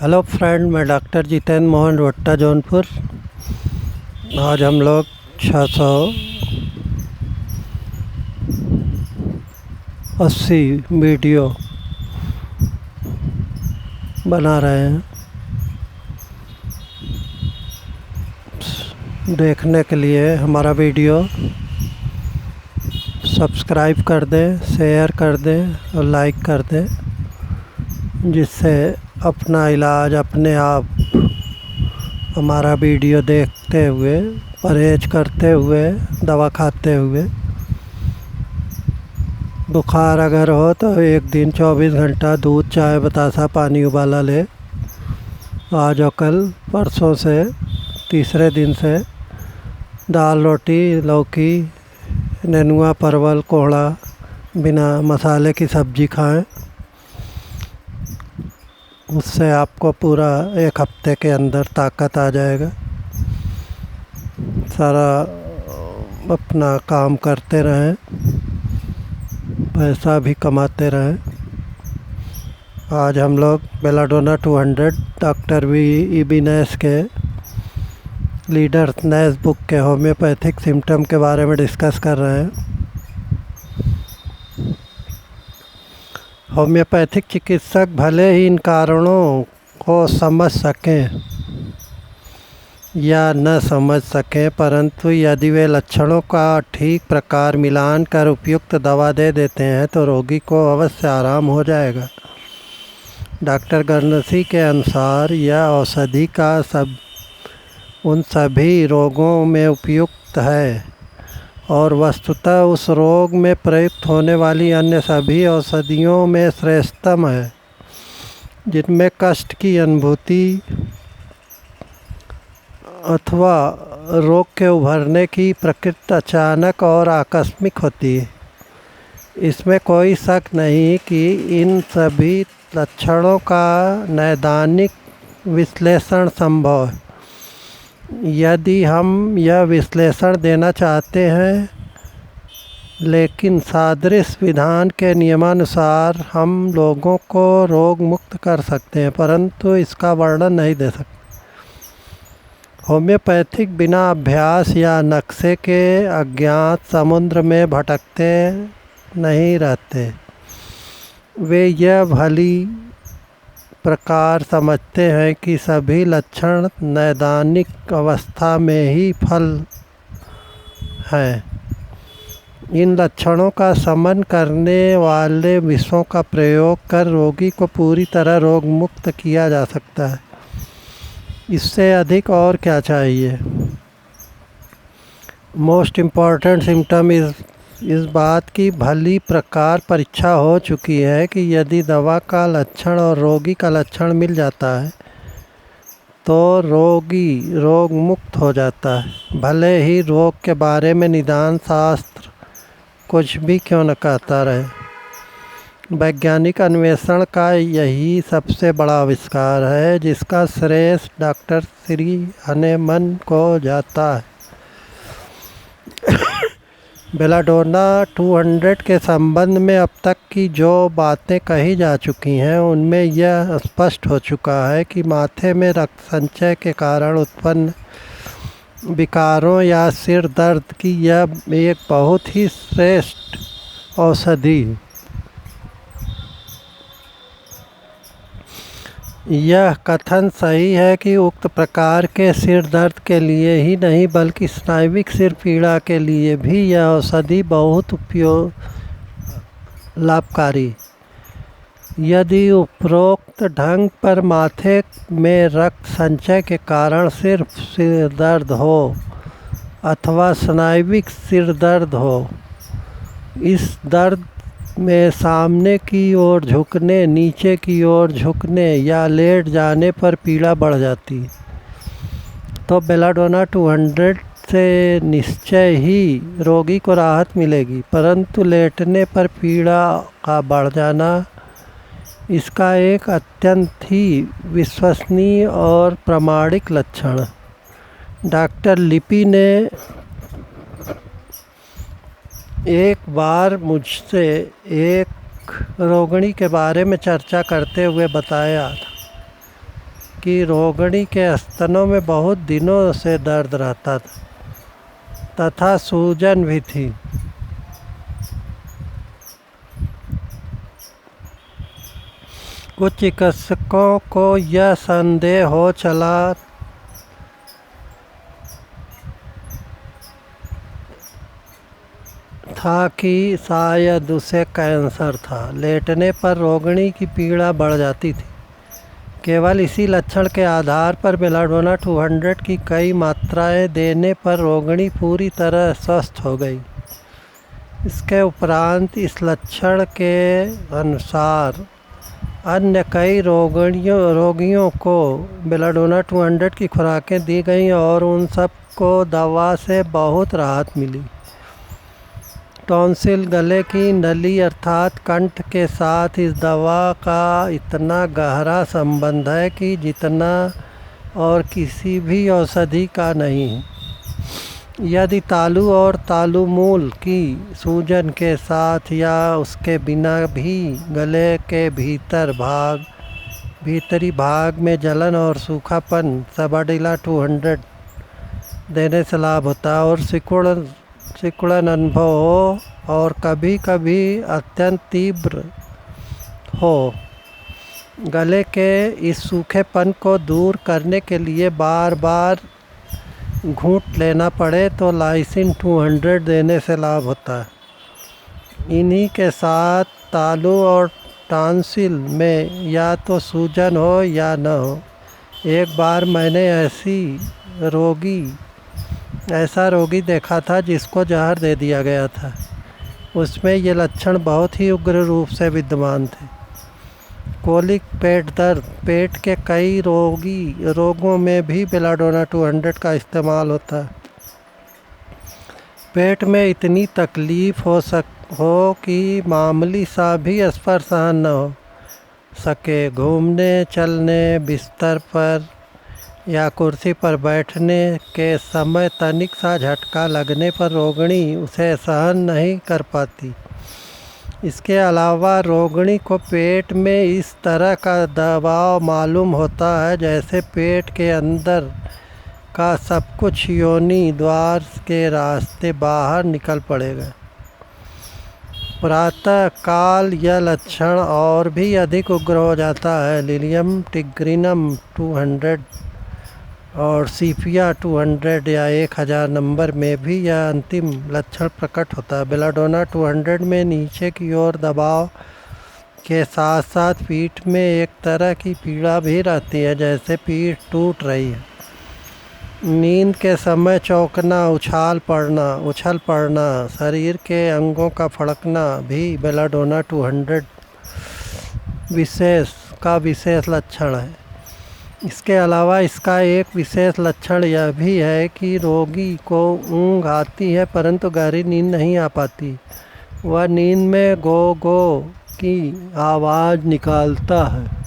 Hello friend, मैं doctor Jitendra Mohan रोहट्टा Jaunpur. आज हम लोग 680 वीडियो बना रहे हैं। देखने के लिए हमारा वीडियो सब्सक्राइब कर दें, शेयर कर दें और लाइक कर दें, जिससे अपना इलाज अपने आप हमारा वीडियो देखते हुए, परहेज करते हुए, दवा खाते हुए, बुखार अगर हो तो एक दिन 24 घंटा दूध, चाय, बतासा, पानी उबाला ले। आज और कल, परसों से, तीसरे दिन से दाल, रोटी, लौकी, नेनुआ, परवल, कोहड़ा, बिना मसाले की सब्जी खाएं। उससे आपको पूरा एक हफ्ते के अंदर ताकत आ जाएगा। सारा अपना काम करते रहें, पैसा भी कमाते रहें। आज हम लोग बेलाडोना 200 डॉक्टर वी नैश के लीडर्स नैश बुक के होम्योपैथिक सिम्टम के बारे में डिस्कस कर रहे हैं। होम्योपैथिक चिकित्सक भले ही इन कारणों को समझ सकें या न समझ सकें, परंतु यदि वे लक्षणों का ठीक प्रकार मिलान कर उपयुक्त दवा दे देते हैं तो रोगी को अवश्य आराम हो जाएगा। डॉक्टर गर्नसी के अनुसार यह औषधि का उन सभी रोगों में उपयुक्त है और वस्तुतः उस रोग में प्रयुक्त होने वाली अन्य सभी औषधियों में श्रेष्ठतम है, जिनमें कष्ट की अनुभूति अथवा रोग के उभरने की प्रकृति अचानक और आकस्मिक होती है। इसमें कोई शक नहीं कि इन सभी लक्षणों का नैदानिक विश्लेषण संभव है। यदि हम यह विश्लेषण देना चाहते हैं, लेकिन सादृश्य विधान के नियमानुसार हम लोगों को रोग मुक्त कर सकते हैं, परंतु इसका वर्णन नहीं दे सकते। होम्योपैथिक बिना अभ्यास या नक्शे के अज्ञात समुद्र में भटकते नहीं रहते। वे यह भली प्रकार समझते हैं कि सभी लक्षण नैदानिक अवस्था में ही फल हैं। इन लक्षणों का शमन करने वाले विषयों का प्रयोग कर रोगी को पूरी तरह रोग मुक्त किया जा सकता है। इससे अधिक और क्या चाहिए। मोस्ट इम्पॉर्टेंट सिम्टम इस बात की भली प्रकार परीक्षा हो चुकी है कि यदि दवा का लक्षण और रोगी का लक्षण मिल जाता है तो रोगी रोग मुक्त हो जाता है, भले ही रोग के बारे में निदान शास्त्र कुछ भी क्यों न कहता रहे। वैज्ञानिक अन्वेषण का यही सबसे बड़ा आविष्कार है, जिसका श्रेय डॉक्टर श्री हनेमन को जाता है। बेलाडोना 200 के संबंध में अब तक की जो बातें कही जा चुकी हैं, उनमें यह स्पष्ट हो चुका है कि माथे में रक्त संचय के कारण उत्पन्न विकारों या सिर दर्द की यह एक बहुत ही श्रेष्ठ औषधि है। यह कथन सही है कि उक्त प्रकार के सिर दर्द के लिए ही नहीं, बल्कि स्नायुविक सिर पीड़ा के लिए भी यह औषधि बहुत लाभकारी। यदि उपरोक्त ढंग पर माथे में रक्त संचय के कारण सिर्फ सिर दर्द हो अथवा स्नायुविक सिर दर्द हो, इस दर्द में सामने की ओर झुकने, नीचे की ओर झुकने या लेट जाने पर पीड़ा बढ़ जाती है, तो बेलाडोना 200 से निश्चय ही रोगी को राहत मिलेगी। परंतु लेटने पर पीड़ा का बढ़ जाना इसका एक अत्यंत ही विश्वसनीय और प्रामाणिक लक्षण है। डॉक्टर लिपि ने एक बार मुझसे एक रोगिणी के बारे में चर्चा करते हुए बताया था कि रोगिणी के स्तनों में बहुत दिनों से दर्द रहता था तथा सूजन भी थी। कुछ चिकित्सकों को यह संदेह हो चला था कि शायद उसे कैंसर था। लेटने पर रोगिणी की पीड़ा बढ़ जाती थी। केवल इसी लक्षण के आधार पर बेलाडोना 200 की कई मात्राएं देने पर रोगिणी पूरी तरह स्वस्थ हो गई। इसके उपरांत इस लक्षण के अनुसार अन्य कई रोगियों को बेलाडोना 200 की खुराकें दी गईं और उन सब को दवा से बहुत राहत मिली। टॉन्सिल गले की नली अर्थात कंठ के साथ इस दवा का इतना गहरा संबंध है कि जितना और किसी भी औषधि का नहीं। यदि तालु और तालुमूल की सूजन के साथ या उसके बिना भी गले के भीतरी भाग में जलन और सूखापन सबडिला 200 देने से लाभ होता है और सिकुड़न अनुभव हो और कभी कभी अत्यंत तीव्र हो। गले के इस सूखेपन को दूर करने के लिए बार बार घूंट लेना पड़े तो लाइसिन 200 देने से लाभ होता है। इन्हीं के साथ तालु और टॉन्सिल में या तो सूजन हो या न हो। एक बार मैंने ऐसा रोगी देखा था जिसको जहर दे दिया गया था। उसमें ये लक्षण बहुत ही उग्र रूप से विद्यमान थे। कोलिक, पेट दर्द, पेट के कई रोगों में भी बेलाडोना 200 का इस्तेमाल होता है। पेट में इतनी तकलीफ हो कि मामूली सा भी स्पर्श सहन न हो सके। घूमने, चलने, बिस्तर पर या कुर्सी पर बैठने के समय तनिक सा झटका लगने पर रोगिणी उसे सहन नहीं कर पाती। इसके अलावा रोगिणी को पेट में इस तरह का दबाव मालूम होता है जैसे पेट के अंदर का सब कुछ योनि द्वार के रास्ते बाहर निकल पड़ेगा। प्रातः काल यह लक्षण और भी अधिक उग्र हो जाता है। लिलियम टिग्रिनम 200 और सीपिया 200 या 1000 नंबर में भी यह अंतिम लक्षण प्रकट होता है। बेलाडोना 200 में नीचे की ओर दबाव के साथ साथ पीठ में एक तरह की पीड़ा भी रहती है जैसे पीठ टूट रही है। नींद के समय चौंकना, उछल पड़ना, शरीर के अंगों का फड़कना भी बेलाडोना 200 विशेष लक्षण है। इसके अलावा इसका एक विशेष लक्षण यह भी है कि रोगी को ऊँघ आती है परंतु गहरी नींद नहीं आ पाती। वह नींद में गो गो की आवाज़ निकालता है।